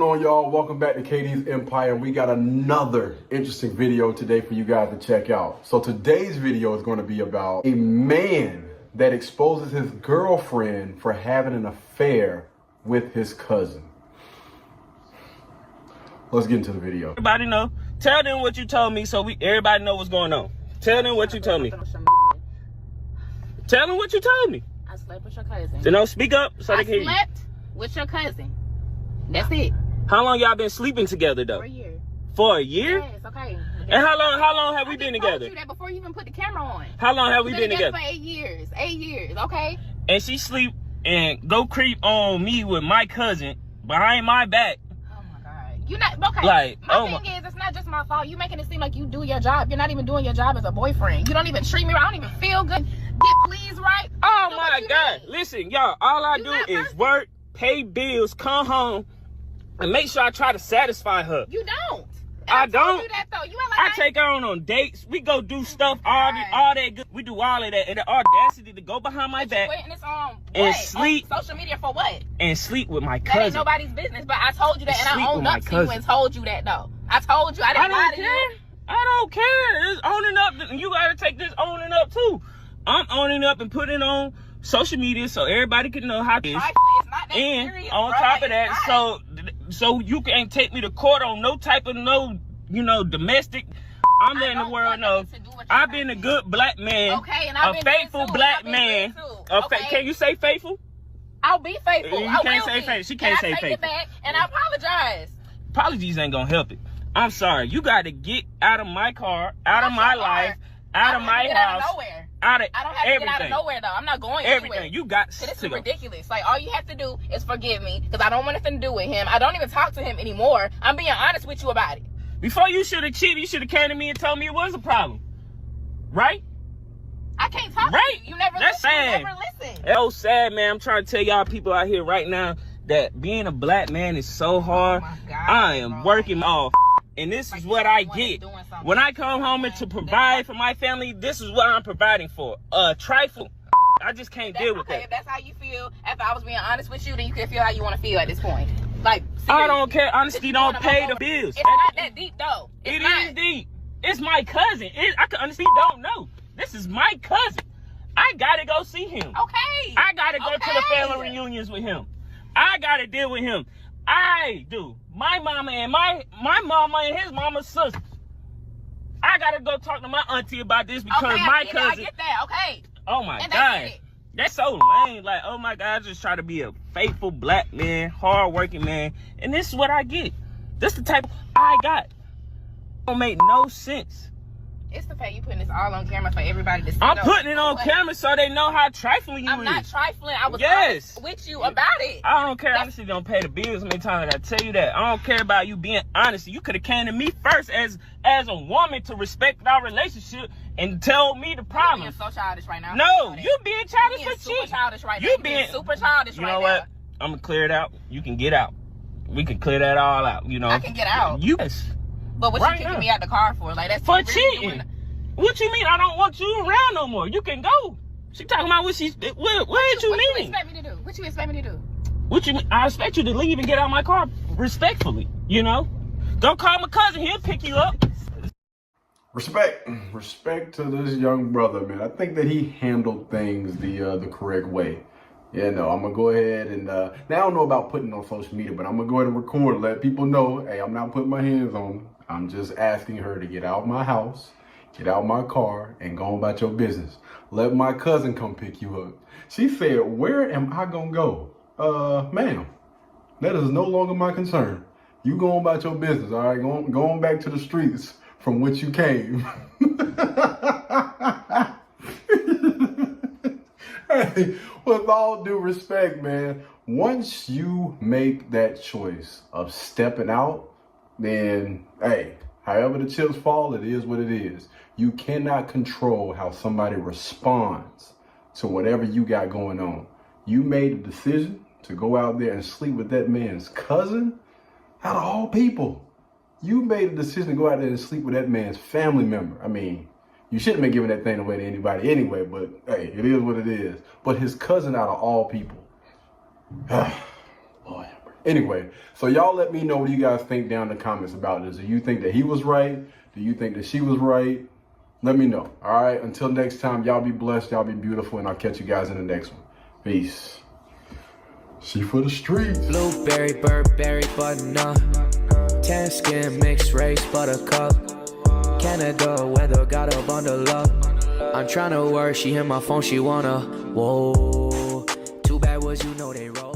Hello y'all, welcome back to KD's Empire. We got another interesting video today for you guys to check out. So today's video is going to be about a man that exposes his girlfriend for having an affair with his cousin. Let's get into the video. Everybody know. Tell them what you told me so everybody know what's going on. Tell them what you told me. Tell them what you told me. I slept with your cousin. So no, speak up so they can hear you. I slept with your cousin. That's it. How long y'all been sleeping together though? For a year. For a year? Yes, okay. And how long have we been together? I told you that before you even put the camera on. How long have we been together? For 8 years. 8 years, okay? And she sleep and go creep on me with my cousin behind my back. Oh my God. You're not, okay. Like, my thing is, it's not just my fault. You making it seem like you do your job. You're not even doing your job as a boyfriend. You don't even treat me right. I don't even feel good. Get pleased right. Oh my God. Listen, y'all, all I do is work, pay bills, come home, and make sure I try to satisfy her. You don't. I don't. You that, though. You I take her on dates. We go do stuff, all that good. We do all of that. And the audacity to go behind my back and sleep. On social media for what? And sleep with my cousin. That ain't nobody's business, but I told you that, and I owned up to you and told you that, though. I told you. I didn't lie to you. I don't care. It's owning up. You got to take this owning up, too. I'm owning up and putting it on social media so everybody can know how it is. And on top of that, so you can't take me to court on no type of domestic. I'm letting the world know I've been a good black man, okay, and a faithful black man. Okay. Can you say faithful? I'll be faithful. You can't say faithful. She can't say faithful. I take it back, and I apologize. Apologies ain't gonna help it. I'm sorry. You got to get out of my car, out of my life, out of my house. I don't have to get out of nowhere, though. I'm not going anywhere. You got to. This is ridiculous. Like, all you have to do is forgive me, because I don't want anything to do with him. I don't even talk to him anymore. I'm being honest with you about it. Before you should have cheated, you should have came to me and told me it was a problem. Right? I can't talk to you. You never listen. You never listen. It's so sad, man. I'm trying to tell y'all people out here right now that being a black man is so hard. Oh my God, I am working off. And this is what I get. When I come home and to provide for my family, this is what I'm providing for. Trifle. I just can't deal with that. If that's how you feel, after I was being honest with you, then you can feel how you want to feel at this point. Like, seriously. I don't care. Honesty don't pay the bills. It's not that deep, though. It is deep. It's my cousin. I can honestly don't know. This is my cousin. I gotta go see him. Okay. I gotta go to the family reunions with him. I gotta deal with him. I do. My mama and my mama and his mama's sister. I gotta go talk to my auntie about this because my cousin. I get that. Okay. Oh my God. That's so lame. Like, oh my God, I just try to be a faithful black man, hard-working man, and this is what I get. This is the type I got. It don't make no sense. It's the fact you putting this all on camera for everybody to see. I'm putting it on camera so they know how trifling you is. I'm not trifling. I was honest with you about it. I don't care. Honestly, don't pay the bills. How many times did I tell you that? I don't care about you being honest. You could have came to me first as a woman to respect our relationship and tell me the problem. You're being so childish right now. No, you being childish for cheating. Super childish right now. You being super childish right now. You know what? I'm gonna clear it out. You can get out. We can clear that all out. You know. I can get out. Yes. But what you kicking me out the car for? Like, that's for cheating. What you mean? I don't want you around no more. You can go. She talking about what she's. What did you mean? What you expect me to do? What you expect me to do? What you mean? I expect you to leave and get out of my car respectfully. You know, go call my cousin. He'll pick you up. Respect to this young brother, man. I think that he handled things the correct way. Yeah, no, I'm gonna go ahead and now I don't know about putting it on social media, but I'm gonna go ahead and record and let people know, hey, I'm not putting my hands on him. I'm just asking her to get out of my house, get out of my car, and go on about your business. Let my cousin come pick you up. She said, where am I gonna go? Ma'am, that is no longer my concern. You go on about your business, all right? Go on back to the streets from which you came. Hey, with all due respect, man, once you make that choice of stepping out, then, hey, however the chips fall, it is what it is. You cannot control how somebody responds to whatever you got going on. You made a decision to go out there and sleep with that man's cousin. Out of all people, you made a decision to go out there and sleep with that man's family member. I mean, you shouldn't be giving that thing away to anybody anyway, but hey, it is what it is. But his cousin out of all people. Lord have mercy. Anyway, so y'all let me know what you guys think down in the comments about this. Do you think that he was right? Do you think that she was right? Let me know. All right. Until next time, y'all be blessed. Y'all be beautiful. And I'll catch you guys in the next one. Peace. She for the streets. Blueberry, Burberry, button-up. Tan skin, mixed race, buttercup. Canada weather, got a bundle up. I'm tryna work, she hit my phone, she wanna. Whoa. Too bad was you know they roll.